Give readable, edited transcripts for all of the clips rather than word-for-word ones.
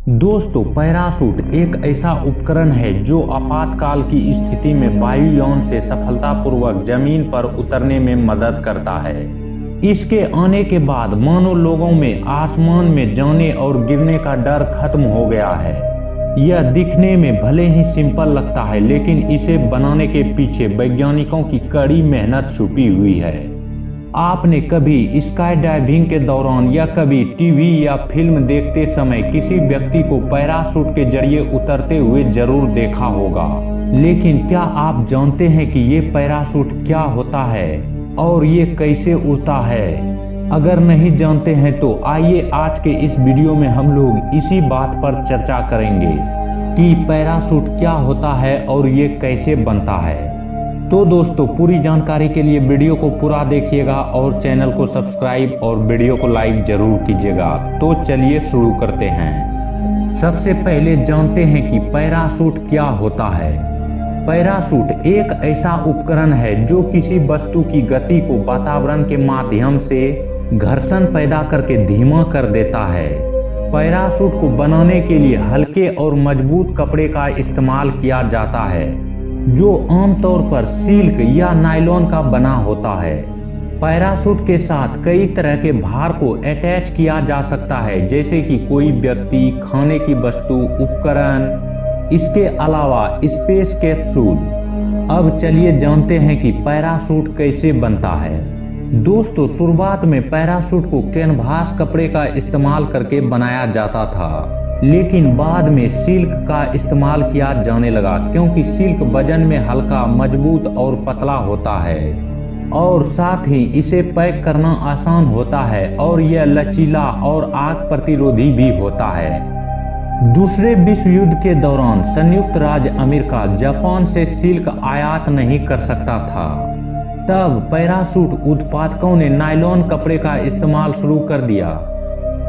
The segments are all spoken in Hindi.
दोस्तों, पैराशूट एक ऐसा उपकरण है जो आपातकाल की स्थिति में वायुयान से सफलतापूर्वक जमीन पर उतरने में मदद करता है। इसके आने के बाद मानो लोगों में आसमान में जाने और गिरने का डर खत्म हो गया है। यह दिखने में भले ही सिंपल लगता है, लेकिन इसे बनाने के पीछे वैज्ञानिकों की कड़ी मेहनत छुपी हुई है। आपने कभी स्काई डाइविंग के दौरान या कभी टीवी या फिल्म देखते समय किसी व्यक्ति को पैराशूट के जरिए उतरते हुए जरूर देखा होगा, लेकिन क्या आप जानते हैं कि ये पैराशूट क्या होता है और ये कैसे उड़ता है? अगर नहीं जानते हैं तो आइए आज के इस वीडियो में हम लोग इसी बात पर चर्चा करेंगे कि पैराशूट क्या होता है और ये कैसे बनता है। तो दोस्तों, पूरी जानकारी के लिए वीडियो को पूरा देखिएगा और चैनल को सब्सक्राइब और वीडियो को लाइक जरूर कीजिएगा। तो चलिए शुरू करते हैं। सबसे पहले जानते हैं कि पैराशूट क्या होता है। पैराशूट एक ऐसा उपकरण है जो किसी वस्तु की गति को वातावरण के माध्यम से घर्षण पैदा करके धीमा कर देता है। पैराशूट को बनाने के लिए हल्के और मजबूत कपड़े का इस्तेमाल किया जाता है, जो आमतौर पर सिल्क या नायलॉन का बना होता है। पैराशूट के साथ कई तरह के भार को अटैच किया जा सकता है, जैसे कि कोई व्यक्ति, खाने की वस्तु, उपकरण, इसके अलावा स्पेस कैप्सूल। अब चलिए जानते हैं कि पैराशूट कैसे बनता है। दोस्तों, शुरुआत में पैराशूट को कैनवास कपड़े का इस्तेमाल करके बनाया जाता था, लेकिन बाद में सिल्क का इस्तेमाल किया जाने लगा, क्योंकि सिल्क वजन में हल्का, मजबूत और पतला होता है और साथ ही इसे पैक करना आसान होता है और यह लचीला और आग प्रतिरोधी भी होता है। दूसरे विश्व युद्ध के दौरान संयुक्त राज्य अमेरिका जापान से सिल्क आयात नहीं कर सकता था। तब पैराशूट उत्पादकों ने नायलॉन कपड़े का इस्तेमाल शुरू कर दिया।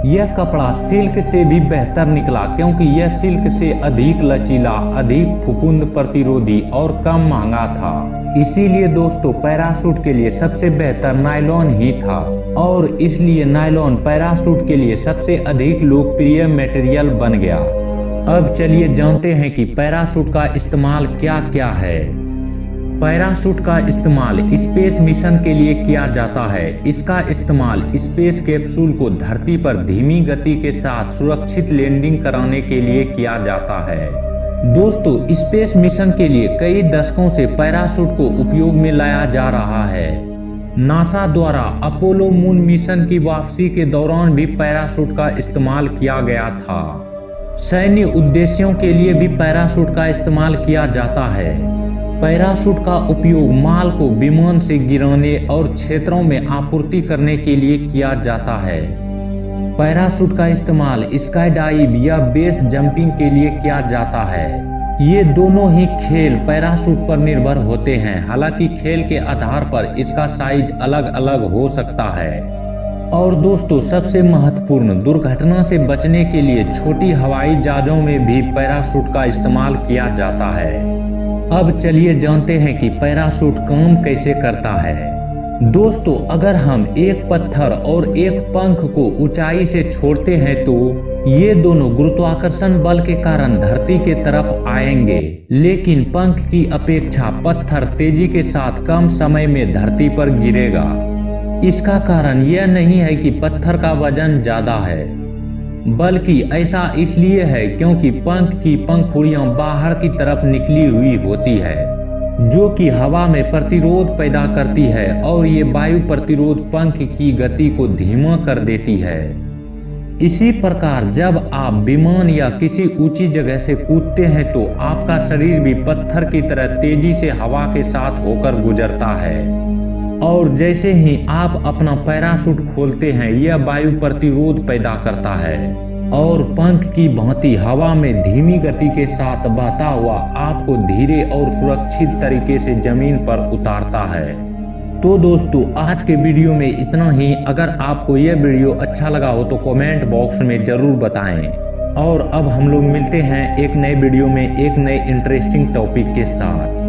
यह कपड़ा सिल्क से भी बेहतर निकला, क्योंकि यह सिल्क से अधिक लचीला, अधिक फफूंद प्रतिरोधी और कम महंगा था। इसीलिए दोस्तों, पैराशूट के लिए सबसे बेहतर नायलॉन ही था और इसलिए नायलॉन पैराशूट के लिए सबसे अधिक लोकप्रिय मटेरियल बन गया। अब चलिए जानते हैं कि पैराशूट का इस्तेमाल क्या क्या है। पैराशूट का इस्तेमाल स्पेस मिशन के लिए किया जाता है। इसका इस्तेमाल स्पेस कैप्सूल को धरती पर धीमी गति के साथ सुरक्षित लैंडिंग कराने के लिए किया जाता है। दोस्तों, स्पेस मिशन के लिए कई दशकों से पैराशूट को उपयोग में लाया जा रहा है। नासा द्वारा अपोलो मून मिशन की वापसी के दौरान भी पैराशूट का इस्तेमाल किया गया था। सैन्य उद्देश्यों के लिए भी पैराशूट का इस्तेमाल किया जाता है। पैराशूट का उपयोग माल को विमान से गिराने और क्षेत्रों में आपूर्ति करने के लिए किया जाता है। पैराशूट का इस्तेमाल स्काई डाइव या बेस जंपिंग के लिए किया जाता है। ये दोनों ही खेल पैराशूट पर निर्भर होते हैं, हालांकि खेल के आधार पर इसका साइज अलग अलग हो सकता है। और दोस्तों, सबसे महत्वपूर्ण, दुर्घटना से बचने के लिए छोटी हवाई जहाजों में भी पैराशूट का इस्तेमाल किया जाता है। अब चलिए जानते हैं कि पैराशूट काम कैसे करता है। दोस्तों, अगर हम एक पत्थर और एक पंख को ऊंचाई से छोड़ते हैं तो ये दोनों गुरुत्वाकर्षण बल के कारण धरती के तरफ आएंगे, लेकिन पंख की अपेक्षा पत्थर तेजी के साथ कम समय में धरती पर गिरेगा। इसका कारण यह नहीं है कि पत्थर का वजन ज्यादा है, बल्कि ऐसा इसलिए है क्योंकि पंख की पंखुड़ियां बाहर की तरफ निकली हुई होती है, जो कि हवा में प्रतिरोध पैदा करती है और ये वायु प्रतिरोध पंख की गति को धीमा कर देती है। इसी प्रकार जब आप विमान या किसी ऊंची जगह से कूदते हैं तो आपका शरीर भी पत्थर की तरह तेजी से हवा के साथ होकर गुजरता है, और जैसे ही आप अपना पैराशूट खोलते हैं, यह वायु प्रतिरोध पैदा करता है और पंख की भांति हवा में धीमी गति के साथ बहता हुआ आपको धीरे और सुरक्षित तरीके से जमीन पर उतारता है। तो दोस्तों, आज के वीडियो में इतना ही। अगर आपको यह वीडियो अच्छा लगा हो तो कमेंट बॉक्स में जरूर बताएं। और अब हम लोग मिलते हैं एक नए वीडियो में एक नए इंटरेस्टिंग टॉपिक के साथ।